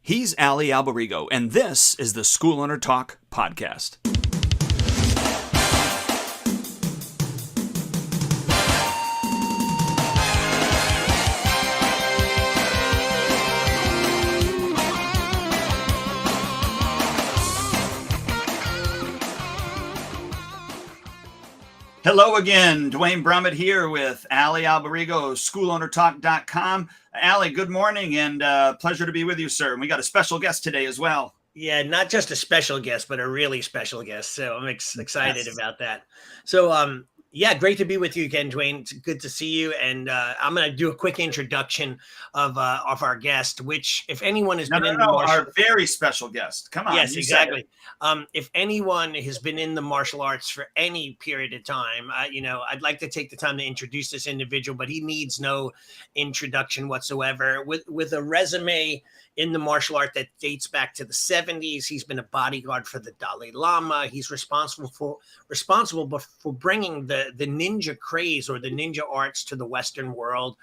He's Ali Alberigo, and this is the School Owner Talk podcast. Hello again, Dwayne Brummett here with Ali Alberigo, schoolownertalk.com. Ali, good morning and pleasure to be with you, sir. And we got a special guest today as well. Yeah, not just a special guest, but a really special guest. So I'm excited about that. So, yeah, great to be with you again, Dwayne. It's good to see you. And I'm going to do a quick introduction of our guest, which, if anyone has been in the our very special guest. Come on. Yes, exactly. If anyone has been in the martial arts for any period of time, I'd like to take the time to introduce this individual, but he needs no introduction whatsoever. With a resume in the martial art that dates back to the 70s. He's been a bodyguard for the Dalai Lama. He's responsible for bringing the ninja craze or the ninja arts to the Western world.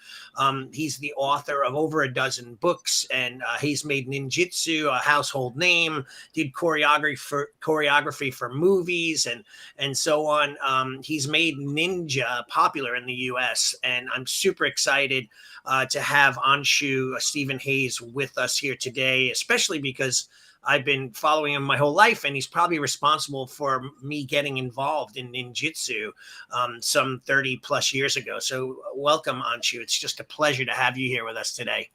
He's the author of over a dozen books, and he's made ninjutsu a household name, did choreography for movies and so on. He's made ninja popular in the US, and I'm super excited to have Anshu Stephen Hayes with us here today, especially because I've been following him my whole life, and he's probably responsible for me getting involved in ninjutsu some 30 plus years ago. So welcome, Anshu. It's just a pleasure to have you here with us today.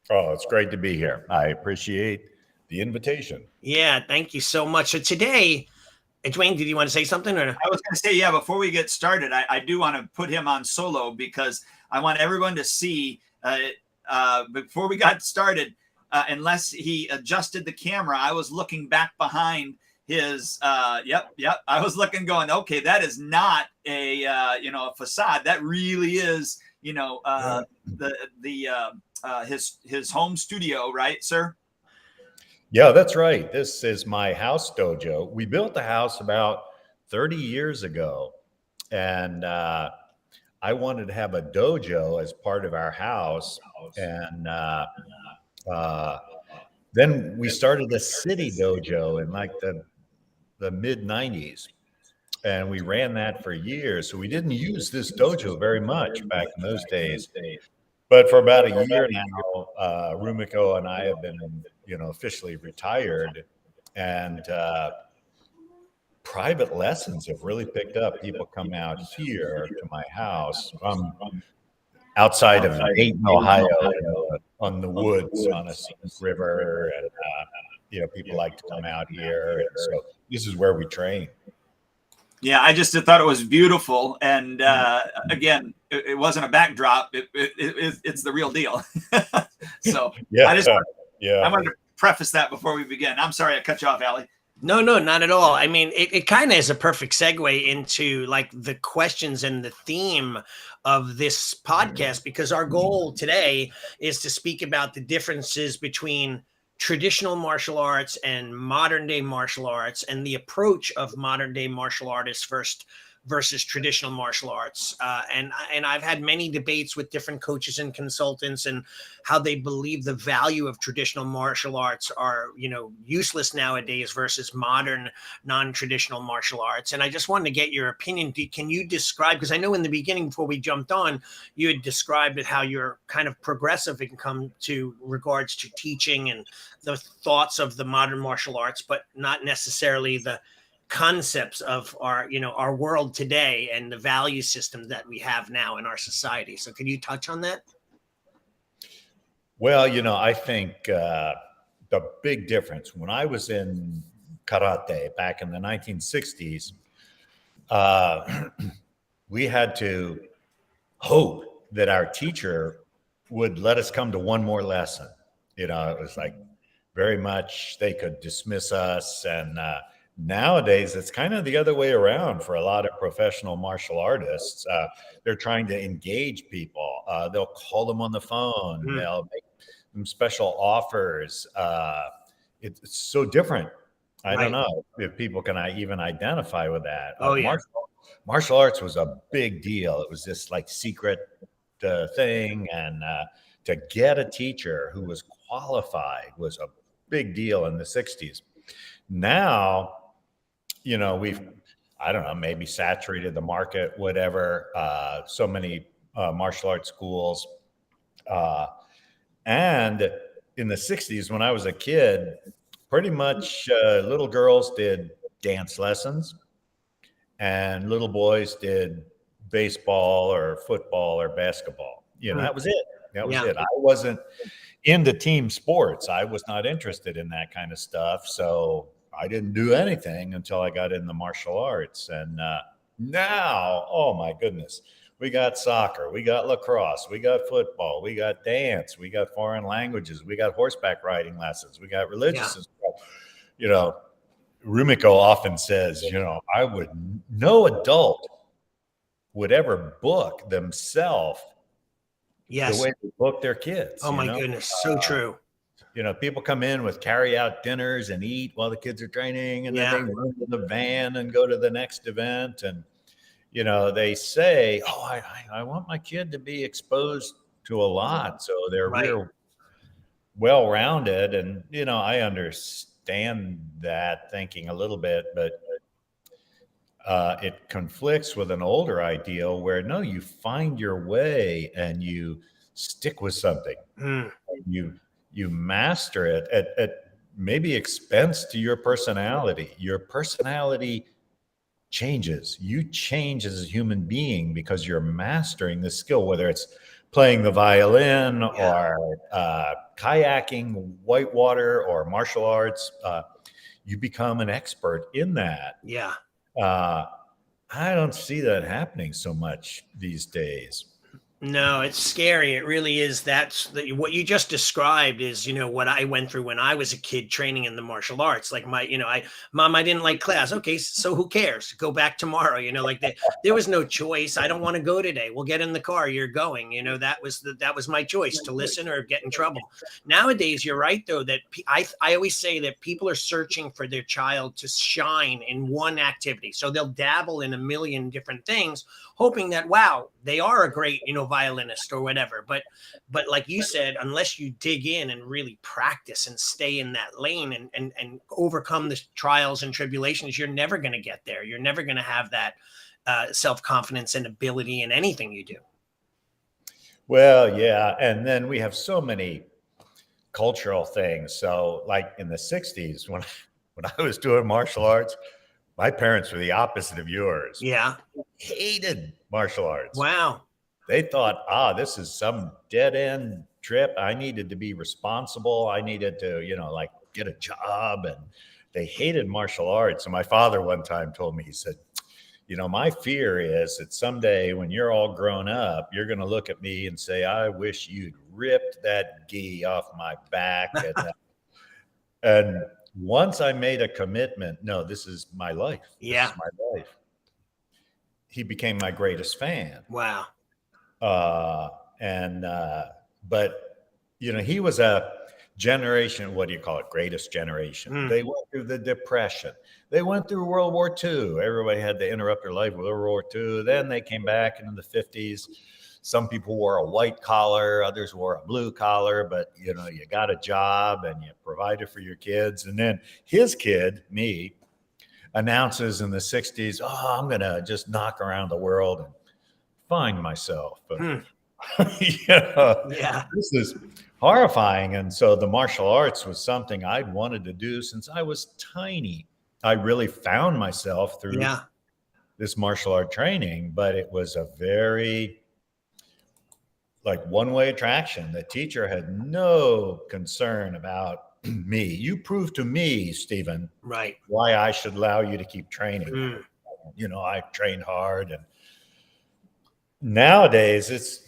Oh, it's great to be here. I appreciate the invitation. Yeah, thank you so much. So today, Dwayne, did you want to say something? Or I was going to say, yeah, before we get started, I do want to put him on solo because I want everyone to see before we got started, unless he adjusted the camera, I was looking back behind his, yep. I was looking going, okay, that is not a facade. That really is, his home studio, right, sir? Yeah, that's right. This is my house dojo. We built the house about 30 years ago, and I wanted to have a dojo as part of our house. And then we started a city dojo in like the mid 90s. And we ran that for years. So we didn't use this dojo very much back in those days. But for about a year now, Rumiko and I have been, officially retired, and private lessons have really picked up. People come out here to my house outside of Dayton, Ohio, on the woods on a scenic river, and people like to come out here, and so this is where we train. Yeah, I just thought it was beautiful, and again, it wasn't a backdrop; it's the real deal. So yeah, I wanted to preface that before we begin. I'm sorry I cut you off, Ali. No, not at all. I mean, it kind of is a perfect segue into like the questions and the theme of this podcast, because our goal today is to speak about the differences between traditional martial arts and modern day martial arts, and the approach of modern day martial artists versus traditional martial arts. And I've had many debates with different coaches and consultants, and how they believe the value of traditional martial arts are, useless nowadays versus modern non-traditional martial arts. And I just wanted to get your opinion. Can you describe, because I know in the beginning, before we jumped on, you had described how you're kind of progressive in come to regards to teaching and the thoughts of the modern martial arts, but not necessarily the concepts of our world today and the value system that we have now in our society. So can you touch on that? Well, I think the big difference when I was in karate back in the 1960s, we had to hope that our teacher would let us come to one more lesson. It was like very much they could dismiss us, and nowadays, it's kind of the other way around for a lot of professional martial artists. They're trying to engage people. They'll call them on the phone. They'll make them special offers. It's so different. I don't know if people can even identify with that. Martial arts was a big deal. It was this like secret thing. And to get a teacher who was qualified was a big deal in the 60s. Now, we've, I don't know, maybe saturated the market, whatever. So many martial arts schools. And in the 60s, when I was a kid, pretty much little girls did dance lessons and little boys did baseball or football or basketball. That was it. That was it. I wasn't into team sports. I was not interested in that kind of stuff. So I didn't do anything until I got in the martial arts. And now, oh my goodness, we got soccer, we got lacrosse, we got football, we got dance, we got foreign languages, we got horseback riding lessons, we got religious and stuff. Rumiko often says, no adult would ever book themselves the way they book their kids. Oh my goodness, so true. People come in with carry out dinners and eat while the kids are training, and then they run to the van and go to the next event. And, they say, oh, I want my kid to be exposed to a lot. So they're real well-rounded. And, I understand that thinking a little bit, but it conflicts with an older ideal where, no, you find your way and you stick with something. You master it at maybe expense to your personality. Your personality changes. You change as a human being because you're mastering the skill, whether it's playing the violin or kayaking, whitewater, or martial arts. You become an expert in that. I don't see that happening so much these days. No, it's scary. It really is. What you just described is, what I went through when I was a kid training in the martial arts. Like Mom, I didn't like class. Okay, so who cares? Go back tomorrow. There was no choice. I don't want to go today. We'll get in the car. You're going. That was my choice, to listen or get in trouble. Nowadays, you're right though, that I always say that people are searching for their child to shine in one activity. So they'll dabble in a million different things, hoping that, wow, they are a great, violinist or whatever. But like you said, unless you dig in and really practice and stay in that lane and overcome the trials and tribulations, you're never going to get there. You're never going to have that self-confidence and ability in anything you do. Well, yeah. And then we have so many cultural things. So like in the 60s, when I was doing martial arts, my parents were the opposite of yours. Yeah. Hated martial arts. Wow. They thought, this is some dead end trip. I needed to be responsible. I needed to, get a job. And they hated martial arts. And my father one time told me, he said, my fear is that someday when you're all grown up, you're going to look at me and say, I wish you'd ripped that gi off my back. And once I made a commitment, no, this is my life. Yeah. This is my life. He became my greatest fan. Wow. But he was a generation, what do you call it? Greatest generation. They went through the Depression. They went through World War II. Everybody had to interrupt their life with World War II. Then they came back in the 50s. Some people wore a white collar, others wore a blue collar, but you got a job and you provided for your kids. And then his kid, me, announces in the 60s, I'm going to just knock around the world and find myself. This is horrifying. And so the martial arts was something I'd wanted to do since I was tiny. I really found myself through this martial art training, but it was a very one-way attraction. The teacher had no concern about me. You prove to me, Stephen, why I should allow you to keep training. I trained hard. And nowadays it's,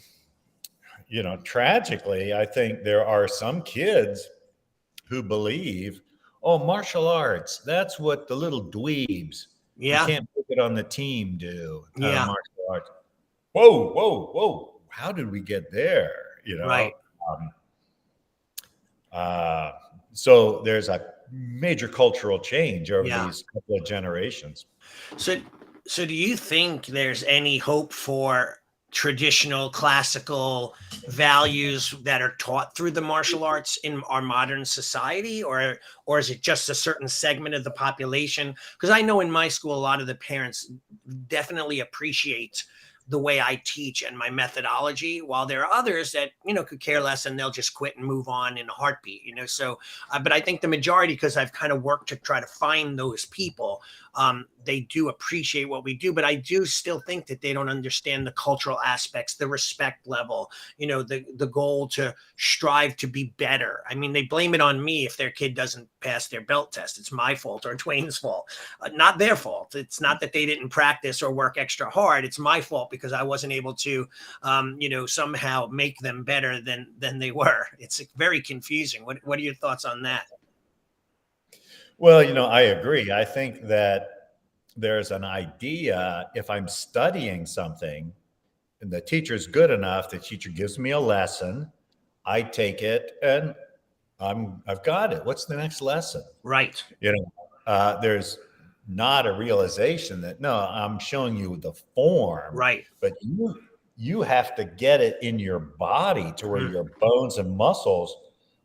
tragically, I think there are some kids who believe, martial arts, that's what the little dweebs you can't put it on the team do. Martial arts. Whoa. How did we get there? So there's a major cultural change over these couple of generations. So do you think there's any hope for traditional classical values that are taught through the martial arts in our modern society, or is it just a certain segment of the population? Because I know in my school a lot of the parents definitely appreciate the way I teach and my methodology, while there are others that, could care less and they'll just quit and move on in a heartbeat, so but I think the majority, because I've kind of worked to try to find those people, they do appreciate what we do, but I do still think that they don't understand the cultural aspects, the respect level, the goal to strive to be better. I mean, they blame it on me if their kid doesn't pass their belt test. It's my fault or Dwayne's fault, not their fault. It's not that they didn't practice or work extra hard. It's my fault because I wasn't able to, somehow make them better than they were. It's very confusing. What are your thoughts on that? Well, I agree. I think that there's an idea, if I'm studying something and the teacher's good enough, the teacher gives me a lesson, I take it and I've got it. What's the next lesson? Right. There's not a realization that, no, I'm showing you the form, right, but you have to get it in your body to where your bones and muscles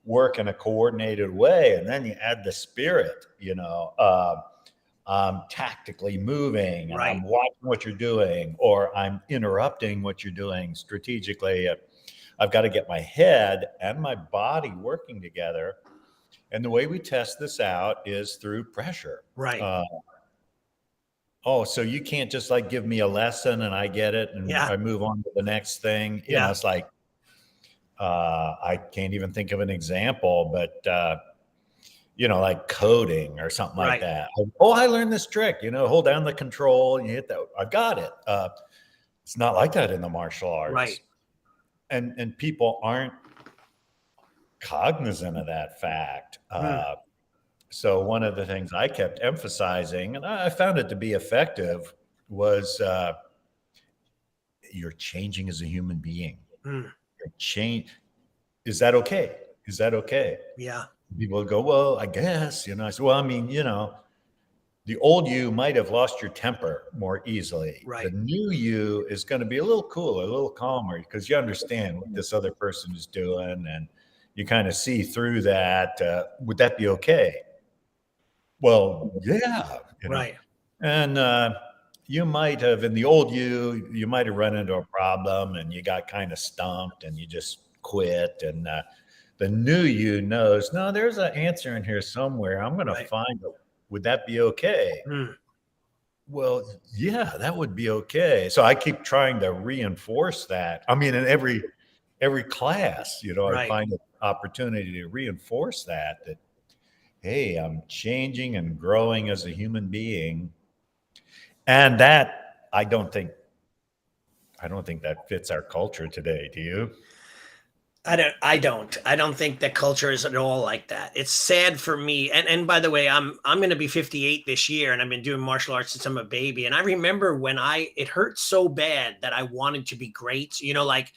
work in a coordinated way. And then you add the spirit, I'm tactically moving and right. I'm watching what you're doing, or I'm interrupting what you're doing strategically. I've got to get my head and my body working together. And the way we test this out is through pressure. Right. So you can't just like give me a lesson and I get it and I move on to the next thing. It's like, I can't even think of an example, but like coding or something like that. I learned this trick, hold down the control and you hit that. I've got it. It's not like that in the martial arts. Right. And people aren't cognizant of that fact. So one of the things I kept emphasizing, and I found it to be effective, was you're changing as a human being. You're Is that okay? Is that okay? Yeah. People would go, well, I guess, I said, well, I mean, the old you might have lost your temper more easily. Right. The new you is going to be a little cooler, a little calmer, because you understand what this other person is doing and you kind of see through that. Would that be okay? Well, yeah. Right. And you might have, in the old you might have run into a problem and you got kind of stumped and you just quit. And the new you knows, no, there's an answer in here somewhere. I'm going to find it. Would that be okay? Well, yeah, that would be okay. So I keep trying to reinforce that. I mean, in every class, I find an opportunity to reinforce that, hey, I'm changing and growing as a human being. And that, I don't think that fits our culture today. Do you? I don't think that culture is at all like that. It's sad for me. And by the way, I'm going to be 58 this year and I've been doing martial arts since I'm a baby. And I remember when it hurt so bad that I wanted to be great, like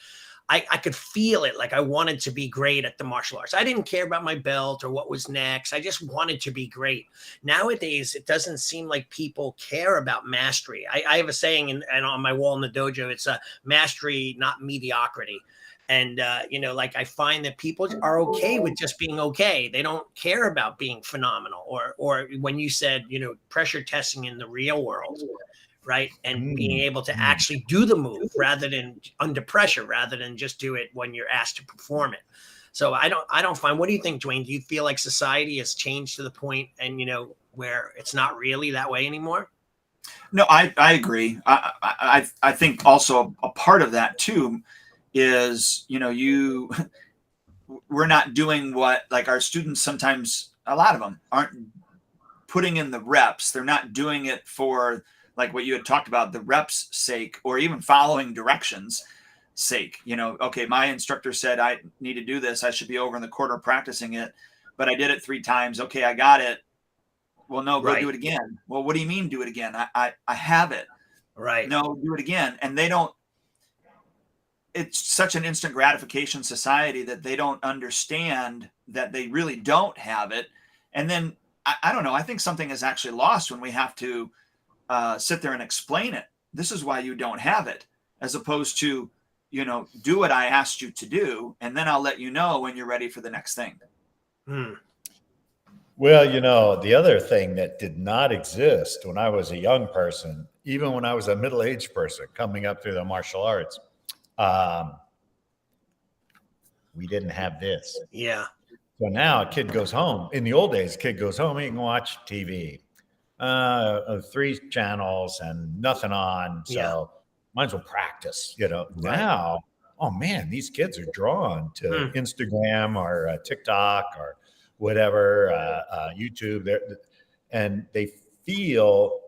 I could feel it. Like I wanted to be great at the martial arts. I didn't care about my belt or what was next. I just wanted to be great. Nowadays, it doesn't seem like people care about mastery. I have a saying and on my wall in the dojo, it's a mastery, not mediocrity. And, like I find that people are okay with just being okay. They don't care about being phenomenal or when you said, pressure testing in the real world. Right. And being able to actually do the move rather than under pressure, rather than just do it when you're asked to perform it. So I don't find, what do you think, Dwayne? Do you feel like society has changed to the point and, where it's not really that way anymore? No, I agree. I think also a part of that too is, we're not doing what, like our students sometimes, a lot of them aren't putting in the reps. They're not doing it for, like what you had talked about, the reps sake, or even following directions sake. Okay, my instructor said I need to do this. I should be over in the corner practicing it, but I did it 3 times. Okay, I got it. Well, no, go do it again. Well, what do you mean do it again? I have it. Right. No, do it again. And they don't, it's such an instant gratification society that they don't understand that they really don't have it. And then I don't know, I think something is actually lost when we have to sit there and explain it. This is why you don't have it. as opposed to, do what I asked you to do, and then I'll let you know when you're ready for the next thing. Well, the other thing that did not exist when I was a young person, even when I was a middle-aged person coming up through the martial arts, we didn't have this. Yeah. So now a kid goes home. In the old days, a kid goes home, he can watch TV, 3 channels and nothing on. So might as well practice, Now, oh man, these kids are drawn to Instagram or TikTok or whatever, YouTube, and they feel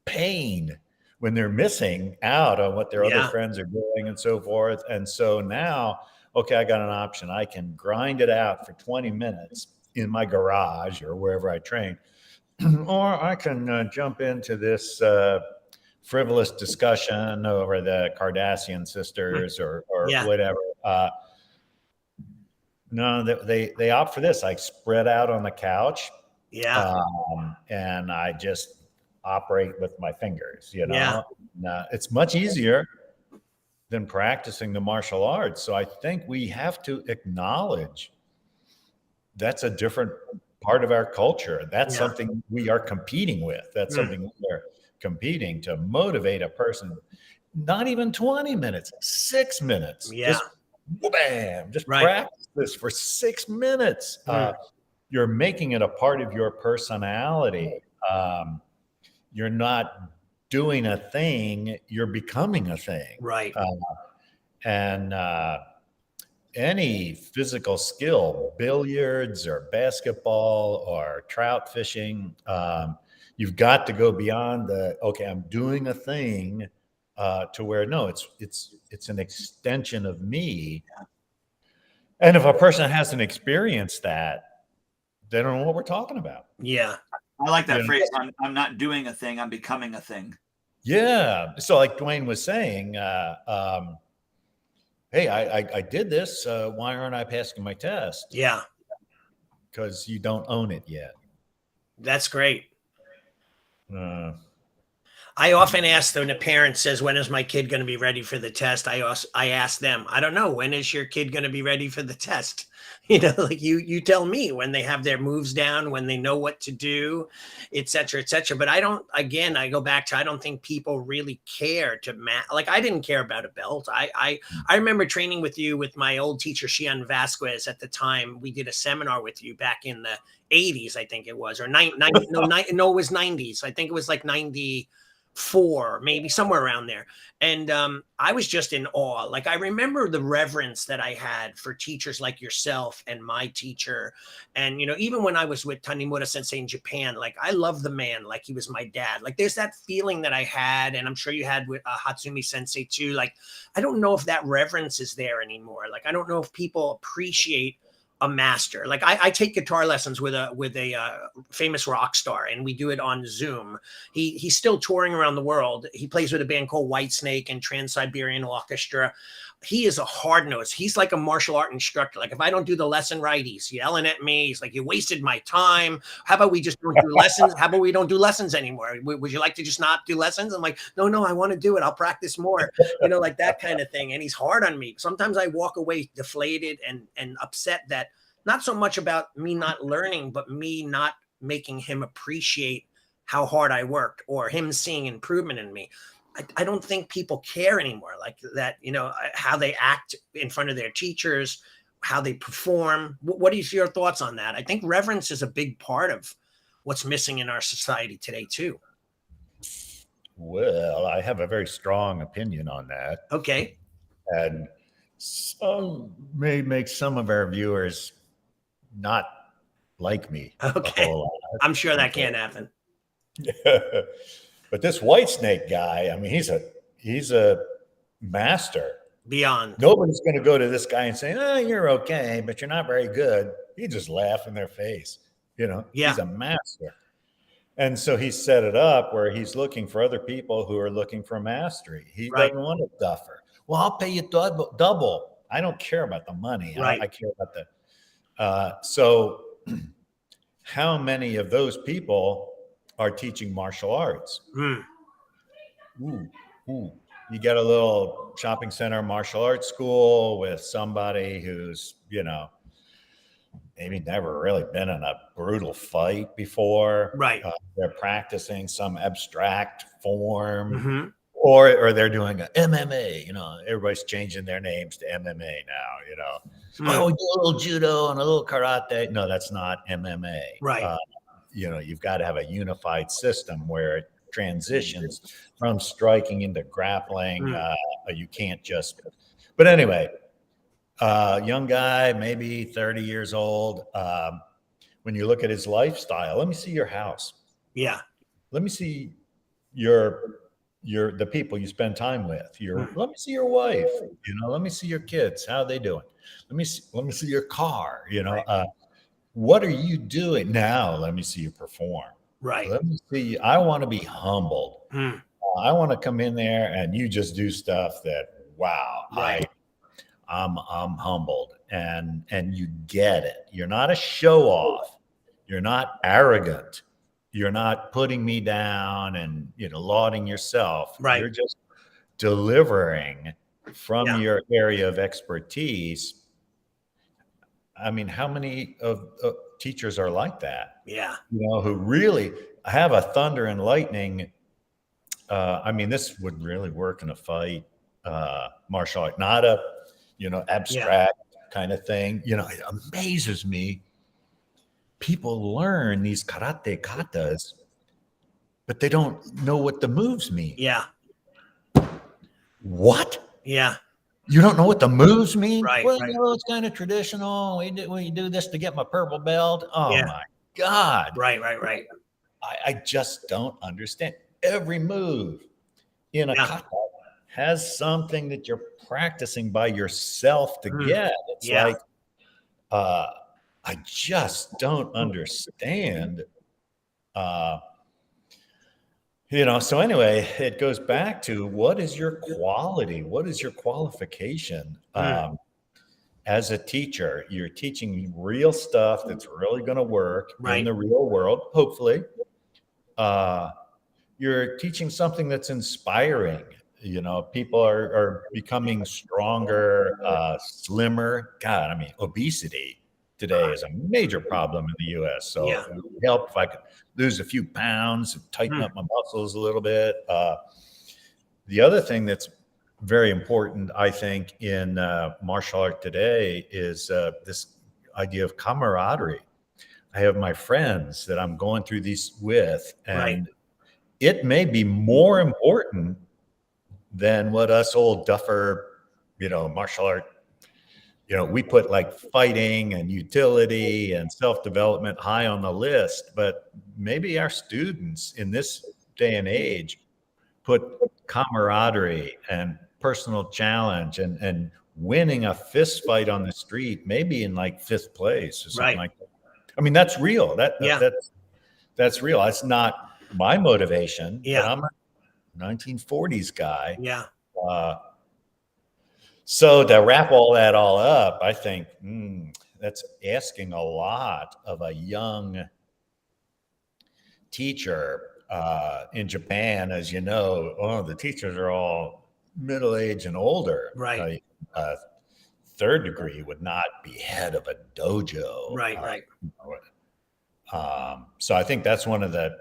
pain when they're missing out on what their other friends are doing and so forth. And so now, okay, I got an option. I can grind it out for 20 minutes in my garage or wherever I train, or I can jump into this frivolous discussion over the Kardashian sisters or whatever. No, they opt for this. I spread out on the couch, and I just operate with my fingers. It's much easier than practicing the martial arts. So I think we have to acknowledge that's a different part of our culture. That's something we are competing with. That's something we're competing to motivate a person. Not even 20 minutes, 6 minutes. Just bam, just practice this for 6 minutes. You're making it a part of your personality. You're not doing a thing, you're becoming a thing. Right. And any physical skill, billiards or basketball or trout fishing, you've got to go beyond okay, I'm doing a thing, to where, no, it's an extension of me. And if a person hasn't experienced that, they don't know what we're talking about. Yeah. I like that phrase. I'm not doing a thing, I'm becoming a thing. Yeah. So like Dwayne was saying, hey, I did this. Why aren't I passing my test? Yeah. Because you don't own it yet. That's great. I often ask when a parent says, when is my kid going to be ready for the test? I ask them, I don't know. When is your kid going to be ready for the test? Like you tell me when they have their moves down, when they know what to do, et cetera, et cetera. But I go back to, I don't think people really care to like I didn't care about a belt. I remember training with you with my old teacher, Shian Vasquez. At the time, we did a seminar with you back in the 80s, I think it was, or it was 90s. I think it was like 94, maybe somewhere around there. And I was just in awe. Like, I remember the reverence that I had for teachers like yourself and my teacher. And, even when I was with Tanimura Sensei in Japan, like, I love the man like he was my dad. Like, there's that feeling that I had, and I'm sure you had with Hatsumi Sensei too. Like, I don't know if that reverence is there anymore. Like, I don't know if people appreciate a master. Like I take guitar lessons with a famous rock star, and we do it on Zoom. He's still touring around the world. He plays with a band called Whitesnake and Trans-Siberian Orchestra. He is a hard nose. He's like a martial art instructor. Like, if I don't do the lesson right, he's yelling at me. He's like, you wasted my time. How about we just don't do lessons? How about we don't do lessons anymore? Would you like to just not do lessons? I'm like, no, I want to do it. I'll practice more, like that kind of thing. And he's hard on me. Sometimes I walk away deflated and upset, that not so much about me not learning, but me not making him appreciate how hard I worked, or him seeing improvement in me. I don't think people care anymore, like that, how they act in front of their teachers, how they perform. What is your thoughts on that? I think reverence is a big part of what's missing in our society today too. Well, I have a very strong opinion on that. Okay. And some may make some of our viewers not like me. Okay. I'm sure that can't happen. But this Whitesnake guy, I mean, he's a master. Beyond. Nobody's going to go to this guy and say, "Oh, you're okay, but you're not very good." He just laugh in their face. He's a master. And so he set it up where he's looking for other people who are looking for mastery. He doesn't want a duffer. Well, I'll pay you double. I don't care about the money. Right. I care about the. So how many of those people are teaching martial arts? Mm. Ooh. you get a little shopping center martial arts school with somebody who's, maybe never really been in a brutal fight before. Right. They're practicing some abstract form, Mm-hmm. or they're doing a MMA. Everybody's changing their names to MMA now. Oh, we do a little judo and a little karate. No, that's not MMA. Right. You've got to have a unified system where it transitions from striking into grappling. You can't just. But anyway. Young guy, maybe 30 years old. When you look at his lifestyle, let me see your house. Yeah. Let me see the people you spend time with. Let me see your wife. Let me see your kids. How are they doing? Let me see your car. Right. What are you doing now? Let me see you perform. Right. Let me see. I want to be humbled. I want to come in there and you just do stuff that, wow, right. I'm humbled, and you get it. You're not a show off. You're not arrogant. You're not putting me down and lauding yourself. Right. You're just delivering from your area of expertise. I mean, how many of teachers are like that? Yeah. Who really have a thunder and lightning. I mean, this would really work in a fight, martial art, not a abstract kind of thing. It amazes me. People learn these karate katas, but they don't know what the moves mean. Yeah. What? Yeah. You don't know what the moves mean? Right. Well, right. it's kind of traditional. We do this to get my purple belt. Oh my God. Right. I just don't understand. Every move in a kata has something that you're practicing by yourself to get. It's like, I just don't understand. So anyway, it goes back to what is your quality? What is your qualification? As a teacher, you're teaching real stuff that's really going to work in the real world, hopefully. You're teaching something that's inspiring. People are becoming stronger, slimmer. God, I mean, obesity today is a major problem in the U.S. So it would help if I could lose a few pounds, tighten up my muscles a little bit. The other thing that's very important, I think, in martial art today is this idea of camaraderie. I have my friends that I'm going through these with, and it may be more important than what us old duffer, martial art, we put like fighting and utility and self-development high on the list, but maybe our students in this day and age put camaraderie and personal challenge and winning a fist fight on the street, maybe in like 5th place or something like that. I mean, that's real. That's real. That's not my motivation, but I'm a 1940s guy. Yeah. So to wrap all up, I think that's asking a lot of a young teacher. In Japan, as you know, the teachers are all middle-aged and older. Right. 3rd degree would not be head of a dojo. Right. So I think that's one of the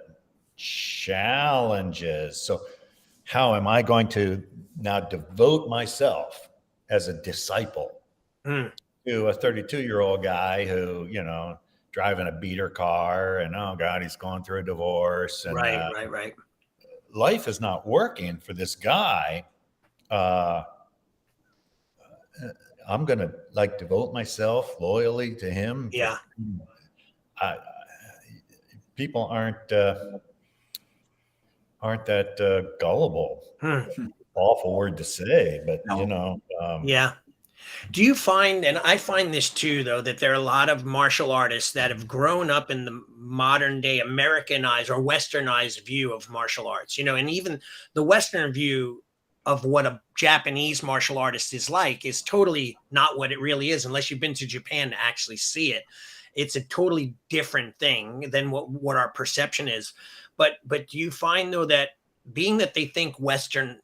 challenges. So how am I going to now devote myself as a disciple to a 32-year-old guy who, driving a beater car and, oh God, he's going through a divorce. And, right. Life is not working for this guy. I'm going to devote myself loyally to him. Yeah. People aren't that gullible. Awful word to say, but yeah. Do you find, and I find this too, though, that there are a lot of martial artists that have grown up in the modern day Americanized or Westernized view of martial arts, and even the Western view of what a Japanese martial artist is like is totally not what it really is, unless you've been to Japan to actually see it. It's a totally different thing than what our perception is. But do you find, though, that being that they think Western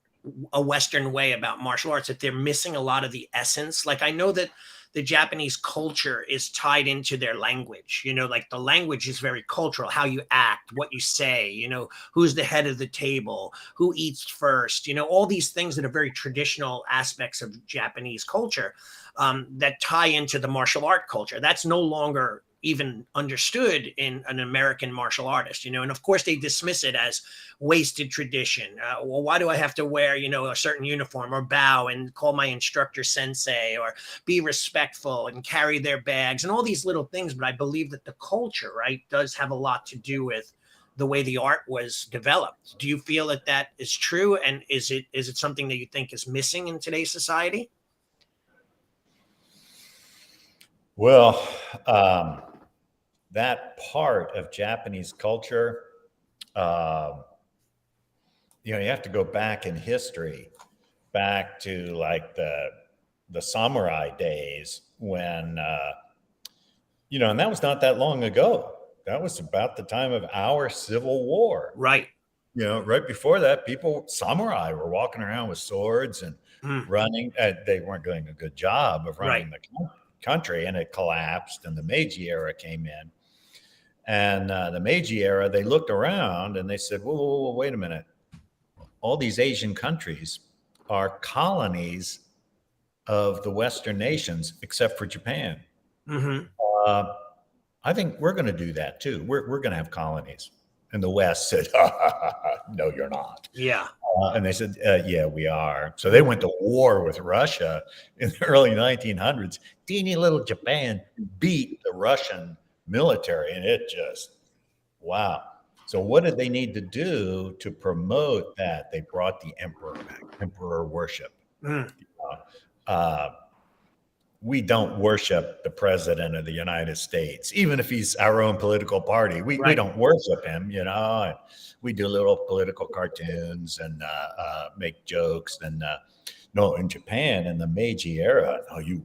a Western way about martial arts, that they're missing a lot of the essence. Like I know that the Japanese culture is tied into their language, like the language is very cultural, how you act, what you say, who's the head of the table, who eats first, all these things that are very traditional aspects of Japanese culture, that tie into the martial art culture. That's no longer even understood in an American martial artist, and of course they dismiss it as wasted tradition. Well, why do I have to wear, a certain uniform or bow and call my instructor sensei or be respectful and carry their bags and all these little things? But I believe that the culture, right, does have a lot to do with the way the art was developed. Do you feel that that is true? And is it something that you think is missing in today's society? Well, that part of Japanese culture, you have to go back in history, back to like the samurai days when, and that was not that long ago. That was about the time of our Civil War. Right. Right before that, samurai were walking around with swords and running. They weren't doing a good job of running the country, and it collapsed, and the Meiji era came in. And the Meiji era, they looked around and they said, whoa, wait a minute. All these Asian countries are colonies of the Western nations, except for Japan. Mm-hmm. I think we're going to do that too. We're going to have colonies. And the West said, no, you're not. Yeah. And they said, yeah, we are. So they went to war with Russia in the early 1900s. Teeny little Japan beat the Russian military, and it just, wow. So what did they need to do to promote that? They brought the emperor back, emperor worship. We don't worship the president of the United States, even if he's our own political party. We don't worship him, and we do little political cartoons and make jokes. And no, in Japan, in the Meiji era, no, you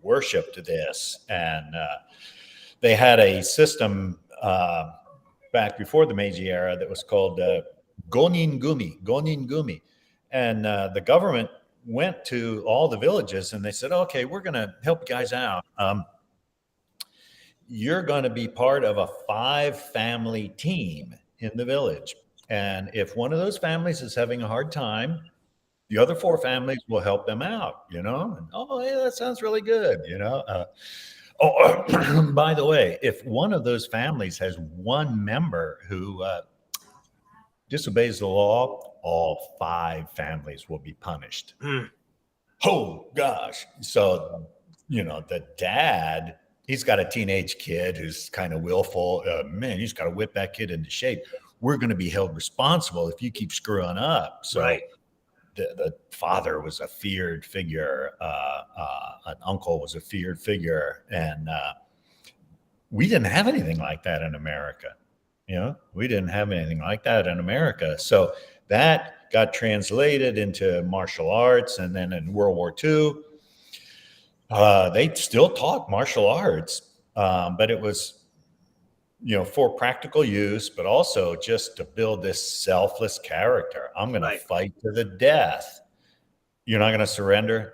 worshiped this. And they had a system back before the Meiji era that was called Gonin Gumi. And the government went to all the villages and they said, okay, we're going to help you guys out. You're going to be part of a 5-family team in the village. And if one of those families is having a hard time, the other 4 families will help them out, And, oh, yeah, that sounds really good, by the way, if one of those families has one member who disobeys the law, all 5 families will be punished. Oh, gosh. So, the dad, he's got a teenage kid who's kind of willful. Man, he's got to whip that kid into shape. We're going to be held responsible if you keep screwing up. So the father was a feared figure. An uncle was a feared figure. And we didn't have anything like that in America. We didn't have anything like that in America. So that got translated into martial arts. And then in World War II, they still taught martial arts, but it was, for practical use, but also just to build this selfless character. I'm going to fight to the death. You're not going to surrender.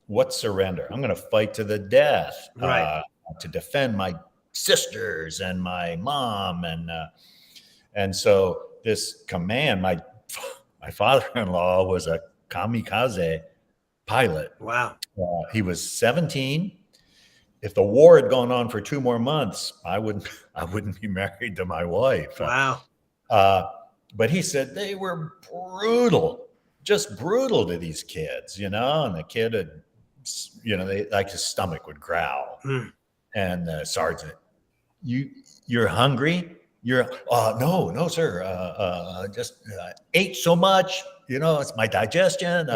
What's surrender? I'm going to fight to the death to defend my sisters and my mom. And so this command, my father-in-law was a kamikaze pilot. Wow. He was 17. If the war had gone on for 2 more months, I wouldn't be married to my wife. Wow. But he said they were brutal, just brutal to these kids, and the kid had, his stomach would growl. And the sergeant, you're hungry? No, sir. Just ate so much, it's my digestion.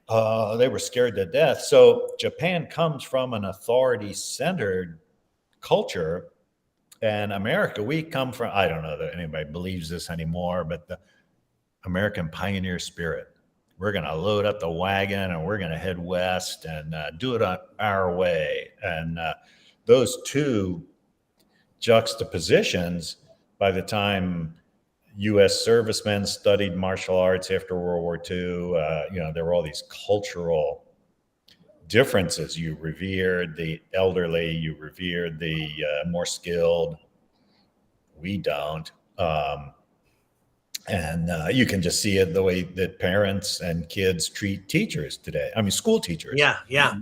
They were scared to death. So Japan comes from an authority-centered culture, and America, we come from, I don't know that anybody believes this anymore, but the American pioneer spirit. We're going to load up the wagon and we're going to head west and do it on our way. And those two juxtapositions, by the time U.S. servicemen studied martial arts after World War II. There were all these cultural differences. You revered the elderly, you revered the more skilled. We don't. And you can just see it the way that parents and kids treat teachers today. I mean, school teachers. Yeah, yeah.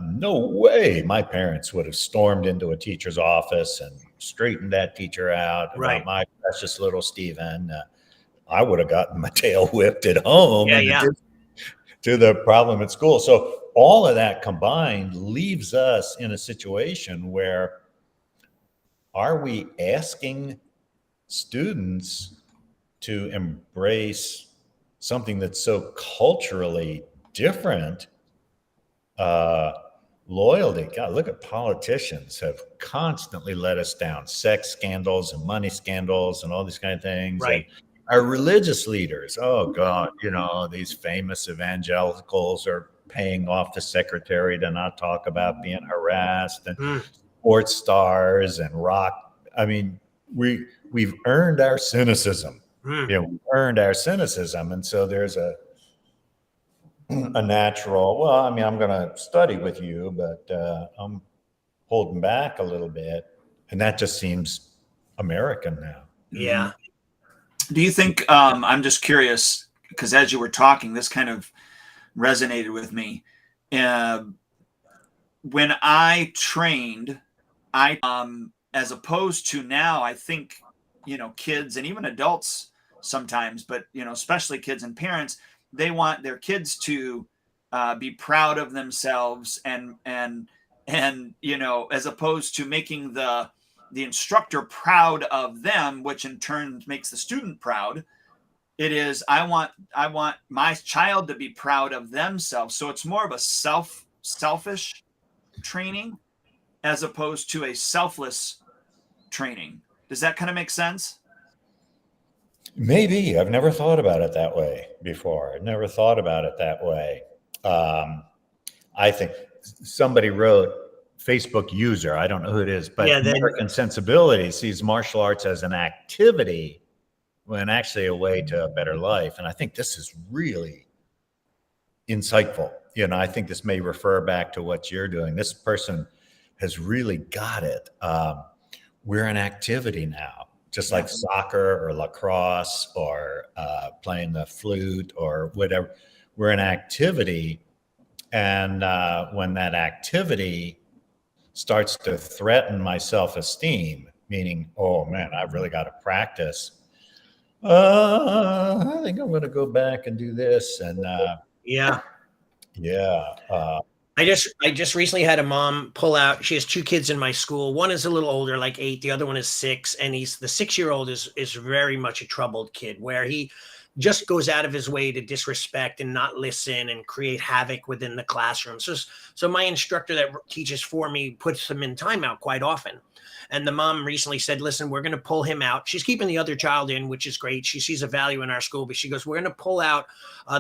No way my parents would have stormed into a teacher's office and straightened that teacher out about my precious little Stephen. I would have gotten my tail whipped at home to the problem at school. So all of that combined leaves us in a situation where, are we asking students to embrace something that's so culturally different? Loyalty. God, look at politicians have constantly let us down. Sex scandals and money scandals and all these kind of things. Right. And our religious leaders, oh God, these famous evangelicals are paying off the secretary to not talk about being harassed, and sports stars and rock. I mean, we've earned our cynicism. We've earned our cynicism. And so there's a natural, well, I mean, I'm going to study with you, but I'm holding back a little bit. And that just seems American now. Yeah. Do you think, I'm just curious, because as you were talking, this kind of resonated with me. When I trained, as opposed to now, I think, kids and even adults sometimes, but, especially kids and parents, they want their kids to be proud of themselves and as opposed to making the instructor proud of them, which in turn makes the student proud. It is, I want my child to be proud of themselves. So it's more of a selfish training as opposed to a selfless training. Does that kind of make sense? Maybe. I've never thought about it that way before. I've never thought about it that way. I think somebody wrote, Facebook user, I don't know who it is, but American Sensibility sees martial arts as an activity when actually a way to a better life. And I think this is really insightful. I think this may refer back to what you're doing. This person has really got it. We're an activity now, just like soccer or lacrosse or playing the flute or whatever. We're an activity. And when that activity starts to threaten my self-esteem, meaning, oh man, I've really got to practice. I think I'm going to go back and do this. And I just recently had a mom pull out. She has two kids in my school. One is a little older, like 8. The other one is 6. And the 6-year-old is very much a troubled kid, where he just goes out of his way to disrespect and not listen and create havoc within the classroom. So my instructor that teaches for me puts him in timeout quite often. And the mom recently said, listen, we're going to pull him out. She's keeping the other child in, which is great. She sees a value in our school, but she goes, we're going to pull out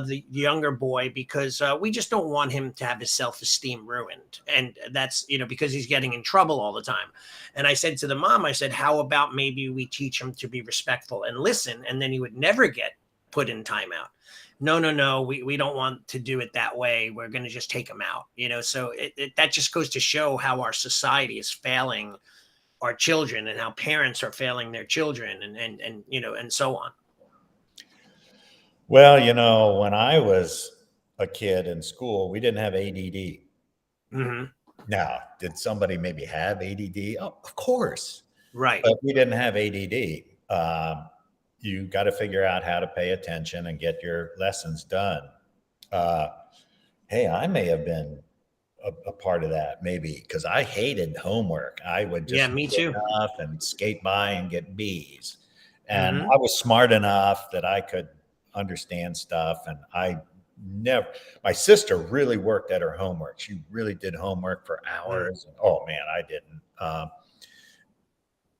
the younger boy because we just don't want him to have his self-esteem ruined. And that's, because he's getting in trouble all the time. And I said to the mom, I said, how about maybe we teach him to be respectful and listen, and then he would never get put in timeout. No, we don't want to do it that way. We're going to just take him out, so that just goes to show how our society is failing our children and how parents are failing their children and so on. Well, when I was a kid in school, we didn't have ADD. Mm-hmm. Now, did somebody maybe have ADD? Oh, of course. Right. But we didn't have ADD. You got to figure out how to pay attention and get your lessons done. Hey, I may have been a part of that, maybe, because I hated homework. I would just me too. Enough and skate by and get B's. And I was smart enough that I could understand stuff. And my sister really worked at her homework. She really did homework for hours. And, oh man, I didn't.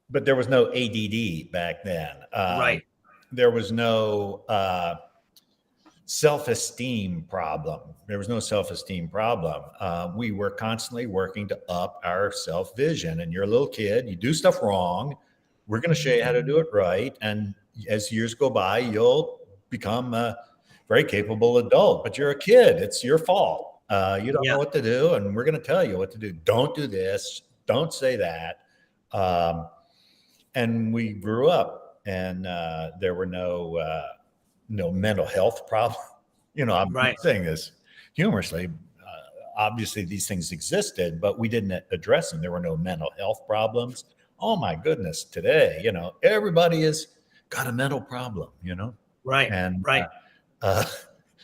But there was no ADD back then. Right. There was no self-esteem problem. There was no self-esteem problem. We were constantly working to up our self-vision. And you're a little kid, you do stuff wrong. we're going to show you how to do it right. And as years go by, you'll become a very capable adult, but you're a kid. It's your fault. You don't Yeah. know what to do. And we're going to tell you what to do. Don't do this. Don't say that. And we grew up, and there were no mental health problems. I'm Right. saying this humorously. Obviously, these things existed, but we didn't address them. There were no mental health problems. Oh my goodness! Today, everybody has got a mental problem. Right. And Right.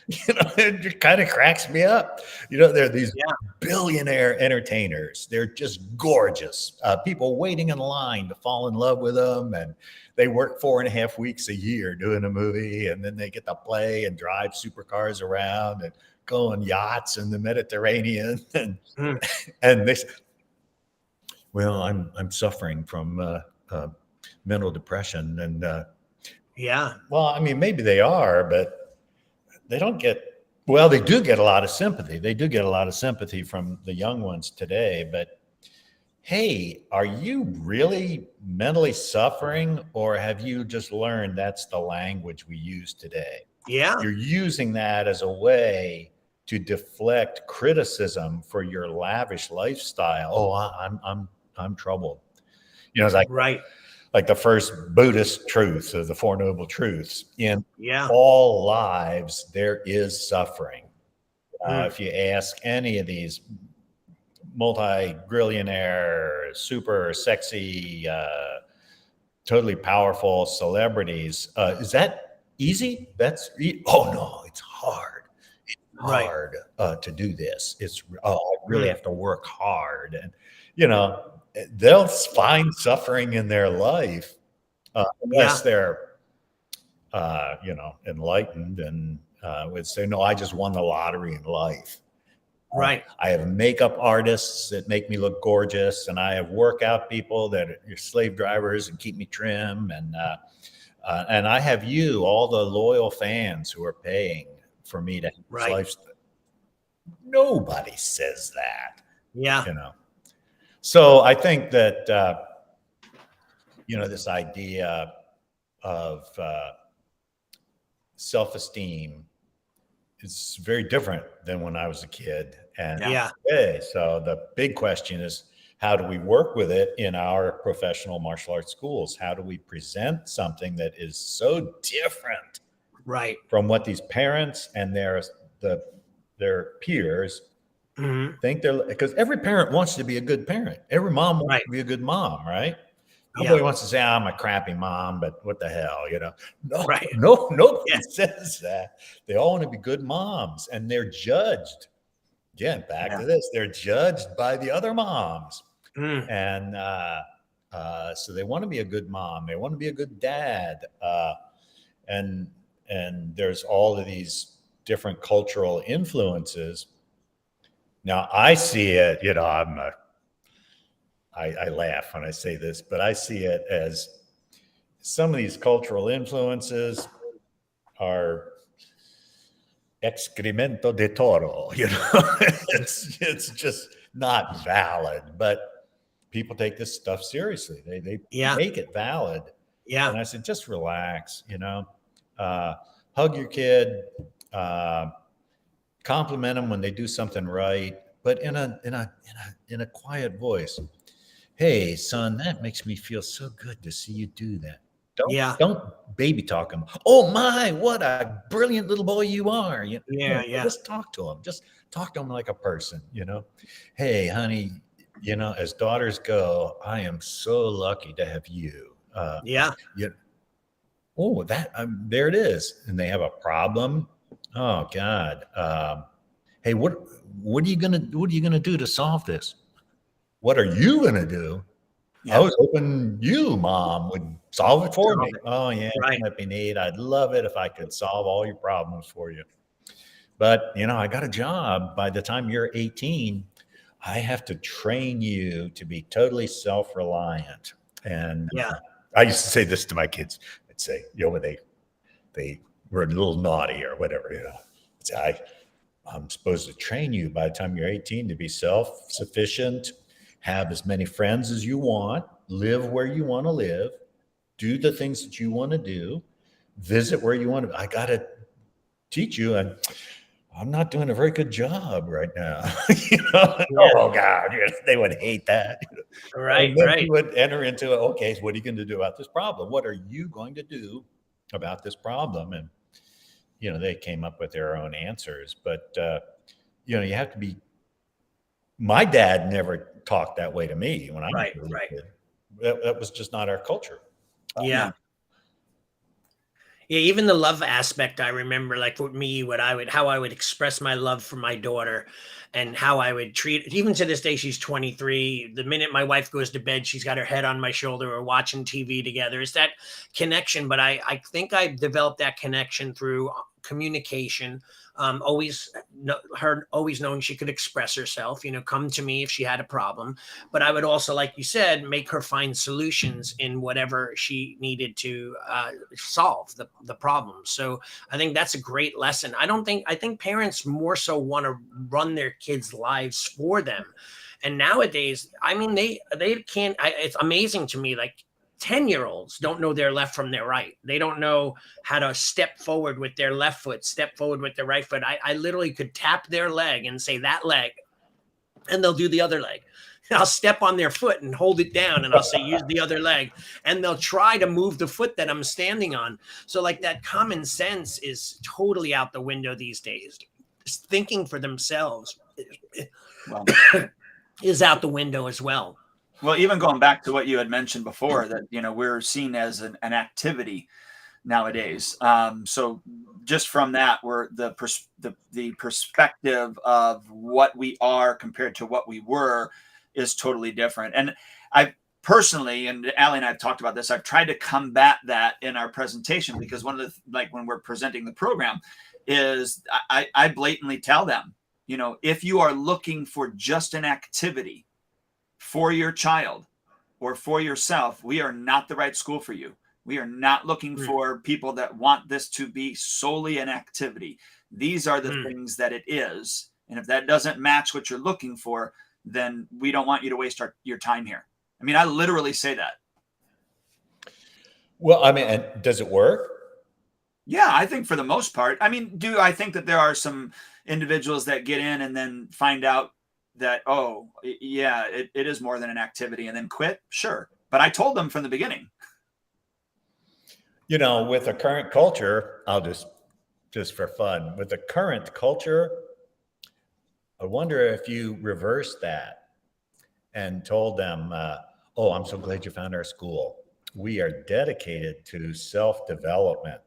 it kind of cracks me up. There are these Yeah. billionaire entertainers. They're just gorgeous. People waiting in line to fall in love with them, and they work 4.5 weeks a year doing a movie, and then they get to play and drive supercars around and go on yachts in the Mediterranean, and and they say, "Well, I'm suffering from mental depression," and Yeah. well, I mean, maybe they are, but they don't get. Well, they do get a lot of sympathy. They do get a lot of sympathy from the young ones today, but hey, are you really mentally suffering, or have you just learned that's the language we use today? Yeah. You're using that as a way to deflect criticism for your lavish lifestyle. Oh, I'm troubled. It's like Right. like the first Buddhist truths of the Four Noble Truths. In Yeah. all lives, there is suffering. If you ask any of these multi-grillionaire, super sexy, totally powerful celebrities, is that easy? Oh no, it's hard. It's Right. hard to do this. I really have to work hard, and they'll find suffering in their life unless they're enlightened and would say, no, I just won the lottery in life. Right. I have makeup artists that make me look gorgeous, and I have workout people that are slave drivers and keep me trim, and I have all the loyal fans who are paying for me to have this lifestyle. Nobody says that. Yeah. So I think that this idea of self-esteem is very different than when I was a kid. And so the big question is, how do we work with it in our professional martial arts schools? How do we present something that is so different from what these parents and their peers think because every parent wants to be a good parent. Every mom wants to be a good mom, right? Nobody wants to say, I'm a crappy mom, but what the hell, No, nobody says that. They all want to be good moms, and they're judged. Again, back to this, they're judged by the other moms. And so they want to be a good mom. They want to be a good dad. And there's all of these different cultural influences. Now, I see it, I laugh when I say this, but I see it as some of these cultural influences are excremento de toro, it's just not valid, but people take this stuff seriously. They make it valid. Yeah. And I said, just relax, hug your kid, compliment them when they do something right, but in a quiet voice. Hey, son, that makes me feel so good to see you do that. Don't baby talk him. Oh my, what a brilliant little boy you are. Just talk to him. Just talk to him like a person, Hey, honey, as daughters go, I am so lucky to have you. Oh, there it is. And they have a problem. Oh God. Hey, what are you gonna do to solve this? What are you going to do? I was hoping you, Mom, would solve it for me. Oh, yeah, that'd be neat. I'd love it if I could solve all your problems for you. But, I got a job. By the time you're 18, I have to train you to be totally self-reliant. And I used to say this to my kids. I'd say, when they were a little naughty or whatever, I'd say, I'm supposed to train you by the time you're 18 to be self-sufficient, have as many friends as you want, live where you want to live, do the things that you want to do, visit where you want to. I got to teach you, and I'm not doing a very good job right now. Oh God, they would hate that. Right, And then right. you would enter into, okay, so what are you going to do about this problem? What are you going to do about this problem? And, they came up with their own answers. But, you have to be, my dad never talked that way to me when I was a little kid. That was just not our culture. Yeah. Yeah, even the love aspect, I remember, like for me, how I would express my love for my daughter and how I would treat, even to this day, she's 23. The minute my wife goes to bed, she's got her head on my shoulder or watching TV together. It's that connection. But I think I developed that connection through communication. Always knowing she could express herself, come to me if she had a problem. But I would also, like you said, make her find solutions in whatever she needed to solve the problem. So I think that's a great lesson. I think parents more so want to run their kids' lives for them. And nowadays, I mean, they can't. It's amazing to me, like 10-year-olds don't know their left from their right. They don't know how to step forward with their left foot, step forward with their right foot. I literally could tap their leg and say that leg, and they'll do the other leg. I'll step on their foot and hold it down, and I'll say, use the other leg. And they'll try to move the foot that I'm standing on. So like that common sense is totally out the window these days. Just thinking for themselves is out the window as well. Well, even going back to what you had mentioned before, that we're seen as an activity nowadays. So just from that, we're the perspective of what we are compared to what we were is totally different. And I personally, and Allie and I have talked about this, I've tried to combat that in our presentation, because one of the, when we're presenting the program, is I blatantly tell them, if you are looking for just an activity for your child or for yourself, we are not the right school for you. We are not looking for people that want this to be solely an activity. These are the things that it is. And if that doesn't match what you're looking for, then we don't want you to waste your time here. I mean, I literally say that. Well, I mean, and does it work? Yeah, I think for the most part. I mean, I think that there are some individuals that get in and then find out that, oh, yeah, it is more than an activity, and then quit? Sure. But I told them from the beginning. With the current culture, I'll just for fun, with the current culture, I wonder if you reversed that and told them, oh, I'm so glad you found our school. We are dedicated to self-development.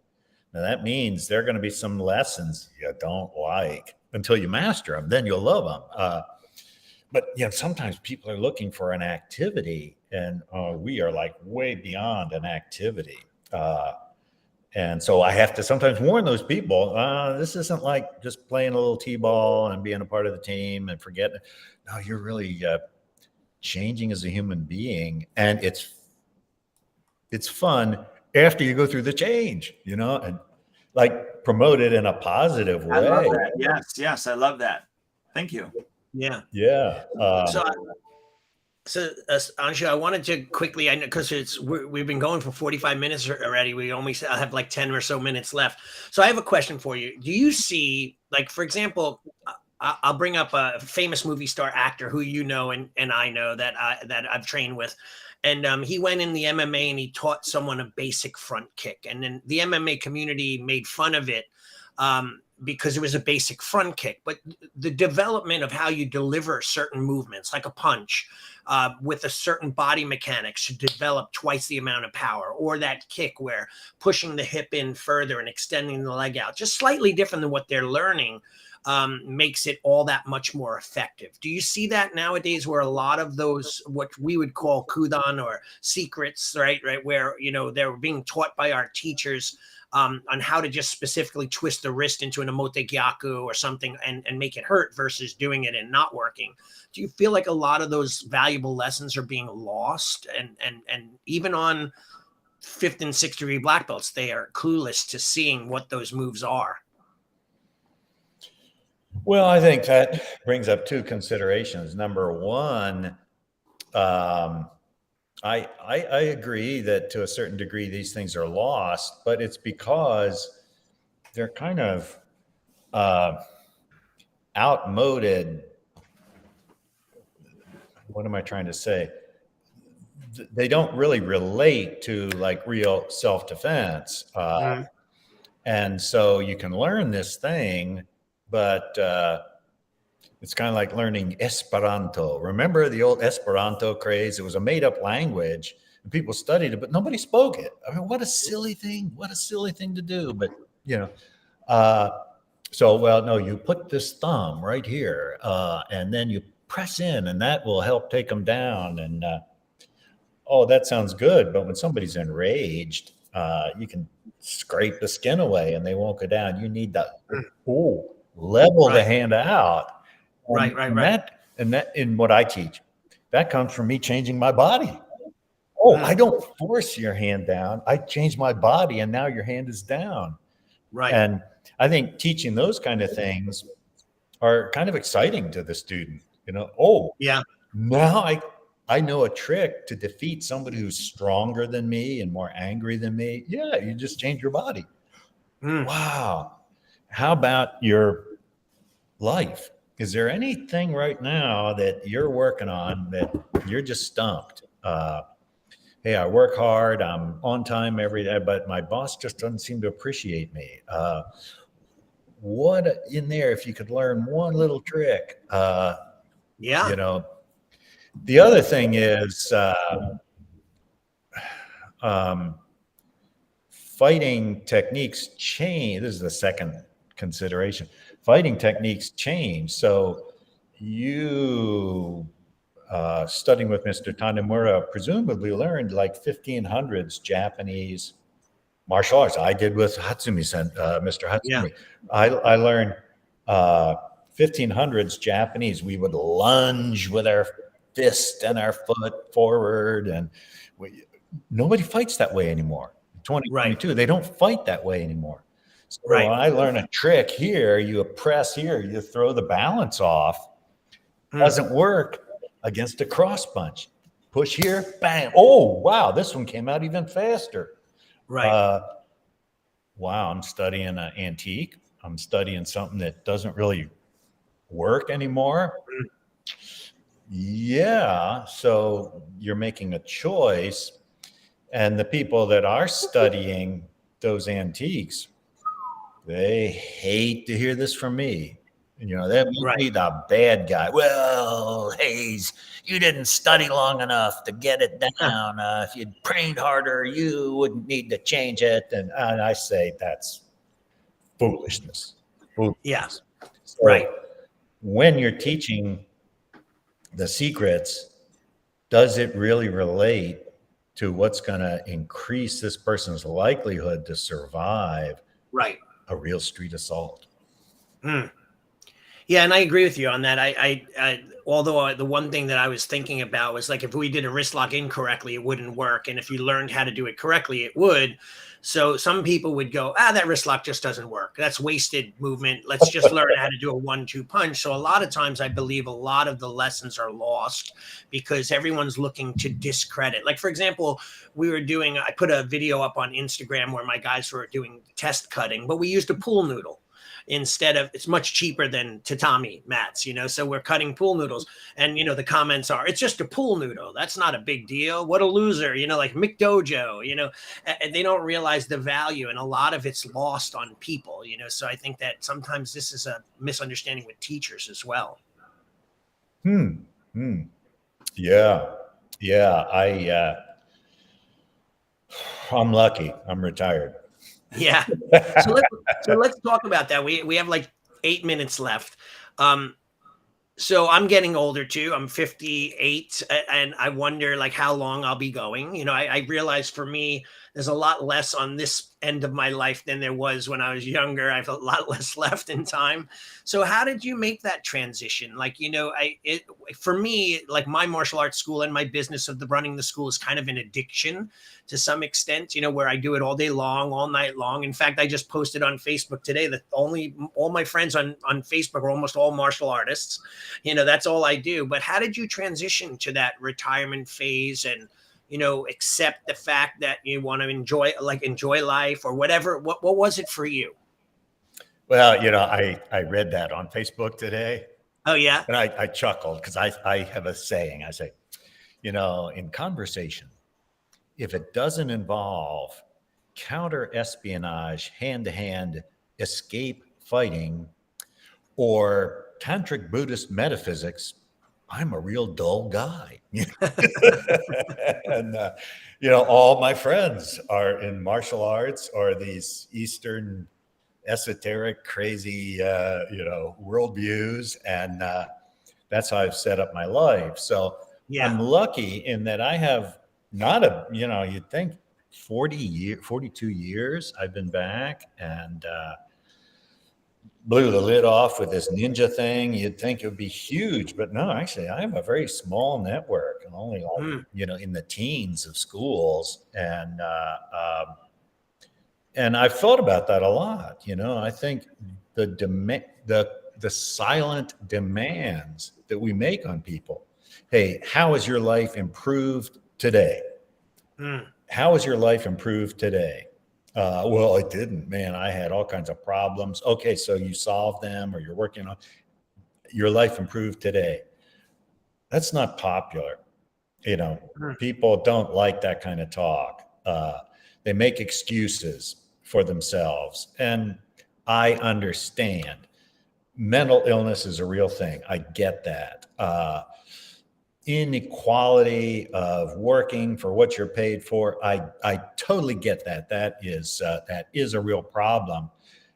Now, that means there are going to be some lessons you don't like until you master them. Then you'll love them. But sometimes people are looking for an activity, and we are like way beyond an activity. And so I have to sometimes warn those people, this isn't like just playing a little t-ball and being a part of the team and forgetting. No, you're really changing as a human being. And it's fun after you go through the change, and like promote it in a positive way. I love that. Yes, I love that. Thank you. Yeah. So Anshu, I wanted to quickly, I know because we've been going for 45 minutes already. We only have like 10 or so minutes left. So I have a question for you. Do you see, like, for example, I'll bring up a famous movie star actor who and I know that I've trained with. And he went in the MMA and he taught someone a basic front kick. And then the MMA community made fun of it because it was a basic front kick. But the development of how you deliver certain movements, like a punch, with a certain body mechanics, should develop twice the amount of power, or that kick where pushing the hip in further and extending the leg out, just slightly different than what they're learning, makes it all that much more effective. Do you see that nowadays, where a lot of those, what we would call kudan or secrets, right, where, they're being taught by our teachers on how to just specifically twist the wrist into an emote gyaku or something and make it hurt versus doing it and not working? Do you feel like a lot of those valuable lessons are being lost? And even on 5th and 6th degree black belts, they are clueless to seeing what those moves are. Well, I think that brings up two considerations. Number one, I agree that to a certain degree these things are lost, but it's because they're kind of outmoded. What am I trying to say? They don't really relate to like real self-defense. Mm. And so you can learn this thing, but it's kind of like learning Esperanto. Remember the old Esperanto craze? It was a made-up language, and people studied it, but nobody spoke it. I mean, what a silly thing! What a silly thing to do! But you know, uh, so well, no, you put this thumb right here, and then you press in, and that will help take them down. And oh, that sounds good. But when somebody's enraged, you can scrape the skin away, and they won't go down. You need to level the Right. hand out. Right. And that in what I teach, that comes from me changing my body. Oh, I don't force your hand down. I change my body, and now your hand is down. Right. And I think teaching those kind of things are kind of exciting to the student. You know, oh, Yeah. now I know a trick to defeat somebody who's stronger than me and more angry than me. Yeah, you just change your body. Wow. How about your life? Is there anything right now that you're working on that you're just stumped? Hey, I work hard. I'm on time every day, but my boss just doesn't seem to appreciate me. What in there, if you could learn one little trick, Yeah. you know, the other thing is fighting techniques change. This is the second consideration. Fighting techniques change. So you studying with Mr. Tanimura presumably learned like 1500s Japanese martial arts. I did with Mr. Hatsumi. Yeah. I learned 1500s Japanese. We would lunge with our fist and our foot forward, and nobody fights that way anymore. 2022, they don't fight that way anymore. So when I learn a trick here, you press here, you throw the balance off. Doesn't work against a cross punch. Push here, bang. Oh, wow, this one came out even faster. Right. Wow, I'm studying an antique. I'm studying something that doesn't really work anymore. Yeah, so you're making a choice. And the people that are studying those antiques, they hate to hear this from me. You know, that must be the bad guy. Well, Hayes, you didn't study long enough to get it down. If you'd trained harder, you wouldn't need to change it. And I say that's foolishness. Yes. So when you're teaching the secrets, does it really relate to what's going to increase this person's likelihood to survive a real street assault? Yeah, and I agree with you on that. Although the one thing that I was thinking about was like if we did a wrist lock incorrectly, it wouldn't work, and if you learned how to do it correctly, it would. So some people would go, that wrist lock just doesn't work. That's wasted movement. Let's just learn how to do a 1-2 punch. So a lot of times I believe a lot of the lessons are lost because everyone's looking to discredit. Like, for example, I put a video up on Instagram where my guys were doing test cutting, but we used a pool noodle. Instead of, it's much cheaper than tatami mats, so we're cutting pool noodles, and the comments are, it's just a pool noodle, that's not a big deal, what a loser, like McDojo, and they don't realize the value, and a lot of it's lost on people, so I think that sometimes this is a misunderstanding with teachers as well. Yeah, I'm lucky, I'm retired. Yeah. So let's talk about that. We have like 8 minutes left. So I'm getting older too. I'm 58, and I wonder like how long I'll be going. I realize for me, there's a lot less on this end of my life than there was when I was younger. I have a lot less left in time. So how did you make that transition? Like, for me, like my martial arts school and my business of running the school is kind of an addiction to some extent, where I do it all day long, all night long. In fact, I just posted on Facebook today that all my friends on Facebook are almost all martial artists. That's all I do. But how did you transition to that retirement phase? And accept the fact that you want to enjoy life or whatever? What was it for you? Well, I read that on Facebook today, Oh yeah. and I chuckled because I have a saying. I say, in conversation, if it doesn't involve counter espionage, hand to hand escape fighting, or tantric Buddhist metaphysics, I'm a real dull guy. And, all my friends are in martial arts or these Eastern esoteric, crazy, worldviews. And that's how I've set up my life. So Yeah. I'm lucky in that I have not you'd think 42 years I've been back, and blew the lid off with this ninja thing. You'd think it would be huge, but no, actually I have a very small network, and only in the teens of schools. And I've thought about that a lot. I think the silent demands that we make on people. Hey, how has your life improved today? How has your life improved today? Well, it didn't, man. I had all kinds of problems. Okay, so you solved them, or you're working on your life improved today. That's not popular. People don't like that kind of talk. They make excuses for themselves. And I understand mental illness is a real thing. I get that. Inequality of working for what you're paid for, I totally get that. That is a real problem.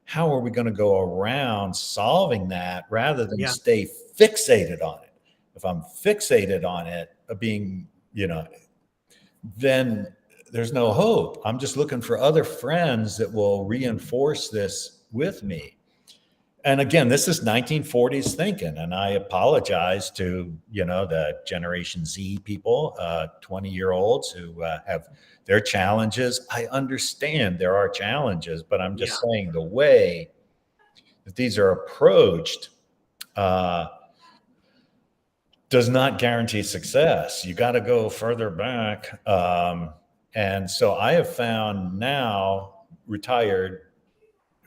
How are we going to go around solving that rather than stay fixated on it? If I'm fixated on it being, then there's no hope. I'm just looking for other friends that will reinforce this with me. And again, this is 1940s thinking, and I apologize to the Generation Z people, 20-year-olds who have their challenges. I understand there are challenges, but I'm just saying the way that these are approached does not guarantee success. You got to go further back, and so I have found now, retired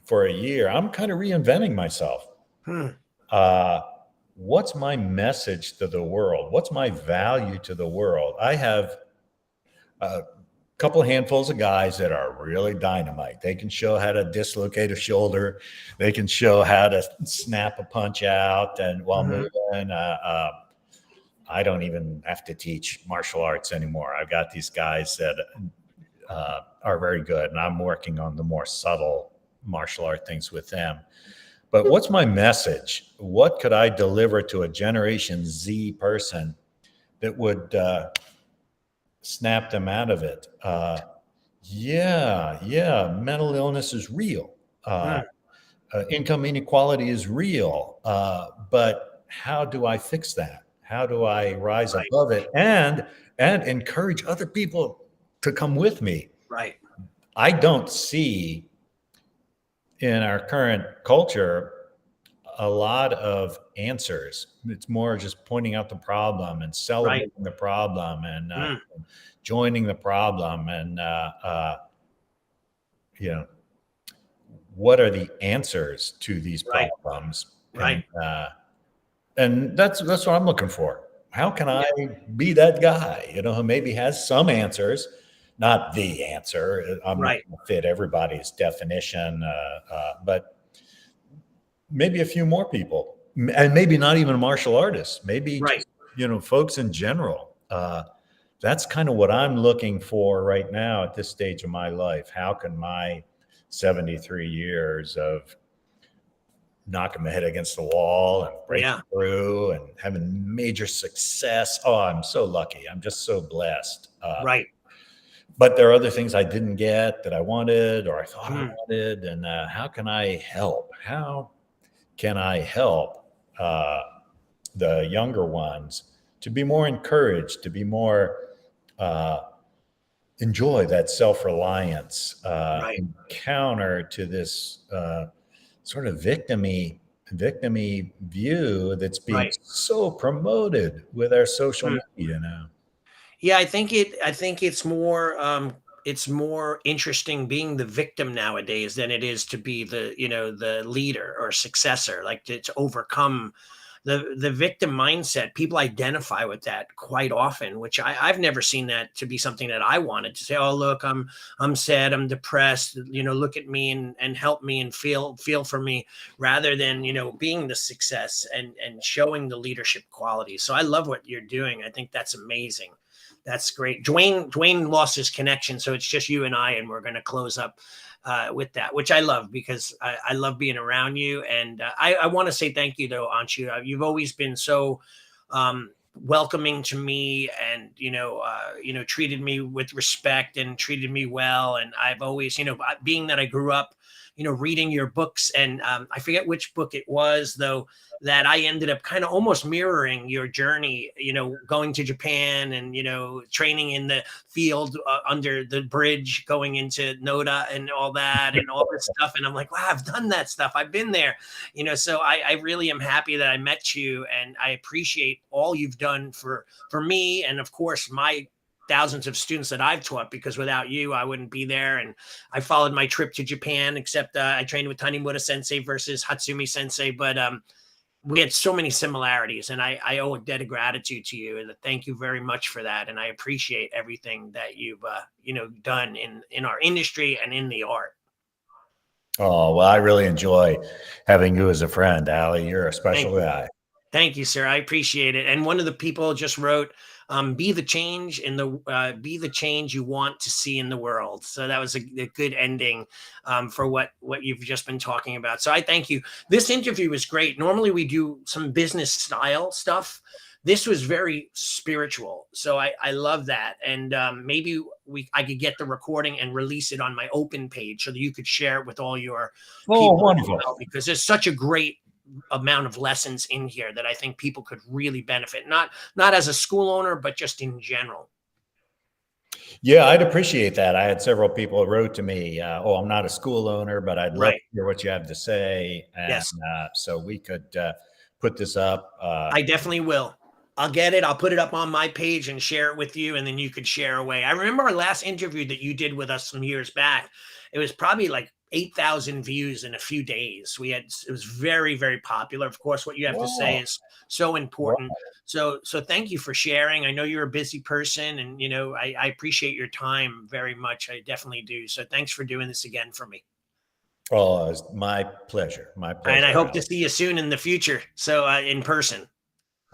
for a year, I'm kind of reinventing myself. What's my message to the world? What's my value to the world? I have a couple of handfuls of guys that are really dynamite. They can show how to dislocate a shoulder. They can show how to snap a punch out and while moving. I don't even have to teach martial arts anymore. I've got these guys that are very good, and I'm working on the more subtle martial art things with them. But what's my message? What could I deliver to a Generation Z person that would snap them out of it? Mental illness is real. Income inequality is real. But how do I fix that? How do I rise above it and encourage other people to come with me? Right. I don't see in our current culture a lot of answers. It's more just pointing out the problem and celebrating the problem and joining the problem and what are the answers to these problems? Right. And that's what I'm looking for. How can I be that guy, who maybe has some answers, not the answer. I'm not going to fit everybody's definition, but maybe a few more people, and maybe not even martial artists, maybe just, folks in general. That's kind of what I'm looking for right now at this stage of my life. How can my 73 years of knocking my head against the wall and breaking through and having major success. Oh, I'm so lucky. I'm just so blessed. But there are other things I didn't get that I wanted or I thought I wanted. And how can I help? How can I help the younger ones to be more encouraged, to be more enjoy that self-reliance, counter to this sort of victim-y view that's being so promoted with our social media now. Yeah, I think it's more interesting being the victim nowadays than it is to be the, the leader or successor, like to overcome the victim mindset. People identify with that quite often, which I've never seen that to be something that I wanted to say, oh, look, I'm sad, I'm depressed, look at me and help me and feel for me, rather than, being the success and showing the leadership qualities. So I love what you're doing. I think that's amazing. That's great. Dwayne lost his connection, so it's just you and I, and we're going to close up with that, which I love, because I love being around you. And I want to say thank you, though, Anshu. You've always been so welcoming to me, and treated me with respect and treated me well. And I've always, being that I grew up, reading your books, and I forget which book it was, though, that I ended up kind of almost mirroring your journey, going to Japan and, training in the field under the bridge, going into Noda and all that and all this stuff. And I'm like, wow, I've done that stuff. I've been there, so I really am happy that I met you, and I appreciate all you've done for me. And of course, my thousands of students that I've taught, because without you, I wouldn't be there. And I followed my trip to Japan, except I trained with Tanimura Sensei versus Hatsumi Sensei. But we had so many similarities, and I owe a debt of gratitude to you. And thank you very much for that. And I appreciate everything that you've, done in our industry and in the art. Oh, well, I really enjoy having you as a friend, Ali. You're a special guy. Thank you, sir. I appreciate it. And one of the people just wrote, be the change be the change you want to see in the world. So that was a good ending for what you've just been talking about. So I thank you. This interview was great. Normally we do some business style stuff. This was very spiritual. So I love that. And maybe I could get the recording and release it on my open page so that you could share it with all your people. Wonderful. Because there's such a great amount of lessons in here that I think people could really benefit, not as a school owner, but just in general. Yeah, I'd appreciate that. I had several people who wrote to me, I'm not a school owner, but I'd love to hear what you have to say. And yes. So we could put this up. I definitely will. I'll get it. I'll put it up on my page and share it with you, and then you could share away. I remember our last interview that you did with us some years back. It was probably like 8,000 views in a few days. It was very, very popular. Of course, what you have to say is so important. So thank you for sharing. I know you're a busy person, and, I appreciate your time very much. I definitely do. So thanks for doing this again for me. Oh, it's my pleasure. My pleasure. And I hope to see you soon in the future. So in person.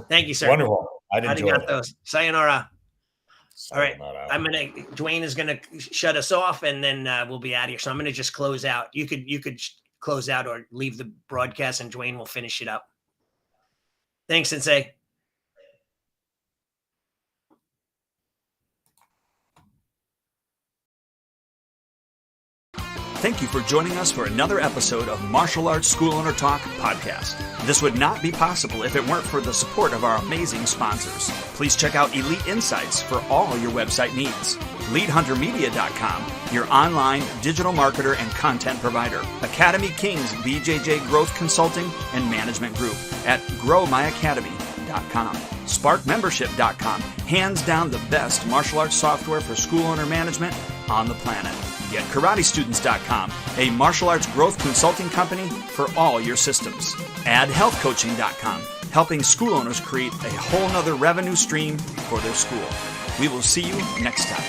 Thank you, sir. Wonderful. I'd enjoy it. Sayonara. All right, Dwayne is gonna shut us off, and then we'll be out of here. So I'm gonna just close out. You could close out or leave the broadcast, and Dwayne will finish it up. Thanks, Sensei. Thank you for joining us for another episode of Martial Arts School Owner Talk podcast. This would not be possible if it weren't for the support of our amazing sponsors. Please check out Elite Insights for all your website needs. LeadHunterMedia.com, your online digital marketer and content provider. Academy Kings BJJ Growth Consulting and Management Group at GrowMyAcademy.com. SparkMembership.com, hands down the best martial arts software for school owner management on the planet. GetKarateStudents.com, a martial arts growth consulting company for all your systems. AddHealthCoaching.com, helping school owners create a whole nother revenue stream for their school. We will see you next time.